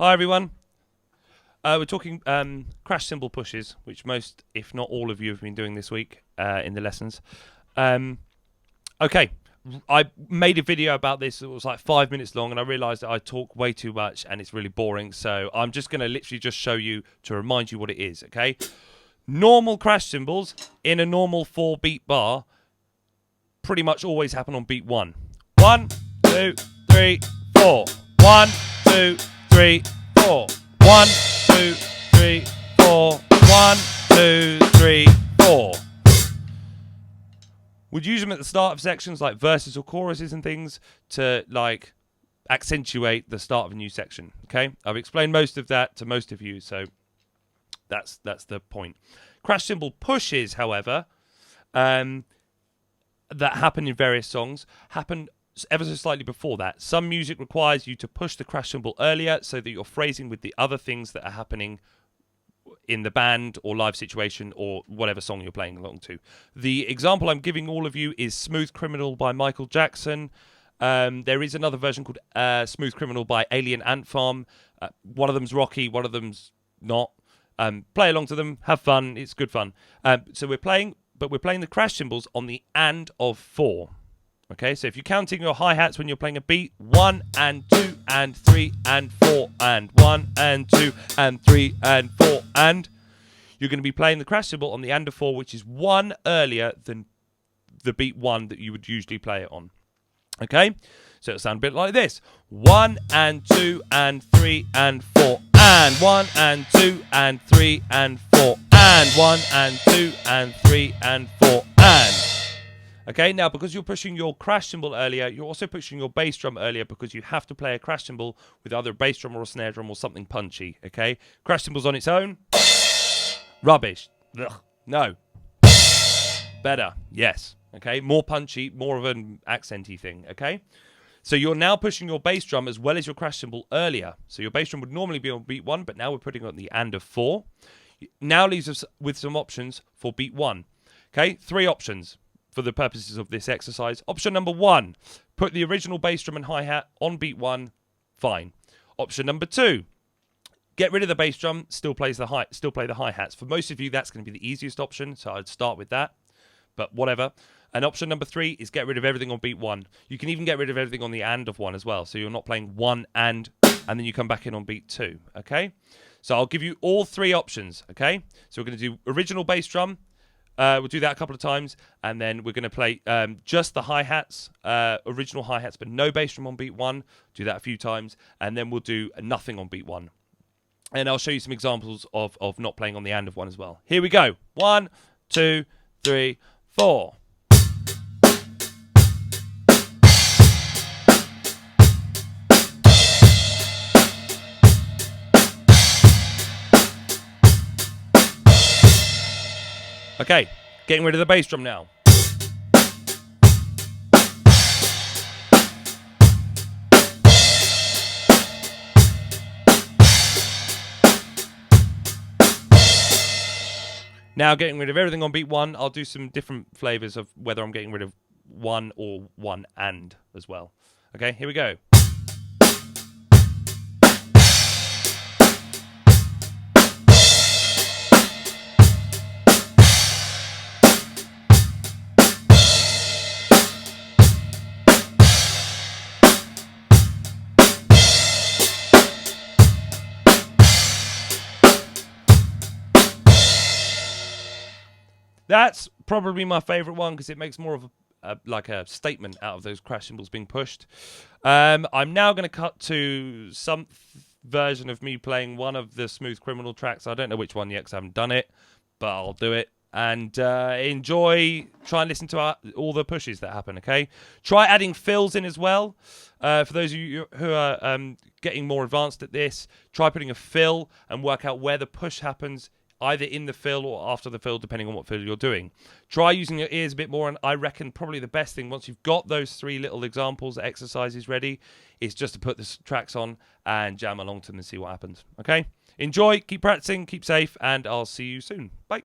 Hi everyone. We're talking crash cymbal pushes, which most, if not all of you have been doing this week in the lessons. Okay, I made a video about this. It was like 5 minutes long, and I realised that I talk way too much and it's really boring. So I'm just going to literally just show you to remind you what it is, okay? Normal crash cymbals in a normal 4-beat bar pretty much always happen on beat 1. 1, 2, 3, 4. 1, 2, 3, 4. 1, 2, 3, 4. 1, 2, 3, 4. We'd use them at the start of sections like verses or choruses and things to like accentuate the start of a new section. Okay, I've explained most of that to most of you, so that's the point. Crash cymbal pushes, however, that happen in various songs happen ever so slightly before that. Some music requires you to push the crash cymbal earlier so that you're phrasing with the other things that are happening in the band or live situation or whatever song you're playing along to. The example I'm giving all of you is Smooth Criminal by Michael Jackson. There is another version called Smooth Criminal by Alien Ant Farm. One of them's rocky, one of them's not. Play along to them, have fun, it's good fun. So we're playing the crash cymbals on the and of 4. Okay, so if you're counting your hi-hats when you're playing a beat, 1 and 2 and 3 and 4 and 1 and 2 and 3 and 4 and you're going to be playing the crash cymbal on the and of 4, which is 1 earlier than the beat 1 that you would usually play it on. Okay, so it'll sound a bit like this: 1 and 2 and 3 and 4 and 1 and 2 and 3 and 4 and 1 and 2 and 3 and 4 and. Okay, now because you're pushing your crash cymbal earlier, you're also pushing your bass drum earlier because you have to play a crash cymbal with either a bass drum or a snare drum or something punchy. Okay, crash cymbals on its own, rubbish. Ugh. No, better. Yes. Okay, more punchy, more of an accenty thing. Okay, so you're now pushing your bass drum as well as your crash cymbal earlier. So your bass drum would normally be on beat 1, but now we're putting it on the and of 4. Now leaves us with some options for beat 1. Okay, 3 options for the purposes of this exercise. Option number 1, put the original bass drum and hi-hat on beat 1. Fine. Option number 2, get rid of the bass drum, still play the hi-hats. For most of you, that's going to be the easiest option, so I'd start with that. But whatever. And option number 3 is get rid of everything on beat 1. You can even get rid of everything on the and of 1 as well. So you're not playing 1 and then you come back in on beat 2. Okay? So I'll give you all 3 options. Okay? So we're going to do original bass drum. We'll do that a couple of times. And then we're going to play just the hi-hats, original hi-hats, but no bass drum on beat 1. Do that a few times. And then we'll do nothing on beat 1. And I'll show you some examples of not playing on the and of 1 as well. Here we go. 1, 2, 3, 4. Okay, getting rid of the bass drum now. Now getting rid of everything on beat 1, I'll do some different flavors of whether I'm getting rid of 1 or 1 and as well. Okay, here we go. That's probably my favourite one because it makes more of a statement out of those crash cymbals being pushed. I'm now going to cut to some version of me playing one of the Smooth Criminal tracks. I don't know which one yet because I haven't done it, but I'll do it. And enjoy, try and listen to all the pushes that happen, okay? Try adding fills in as well. For those of you who are getting more advanced at this, try putting a fill and work out where the push happens, either in the fill or after the fill, depending on what fill you're doing. Try using your ears a bit more, and I reckon probably the best thing, once you've got those 3 little examples, exercises ready, is just to put the tracks on and jam along to them and see what happens, okay? Enjoy, keep practicing, keep safe, and I'll see you soon. Bye.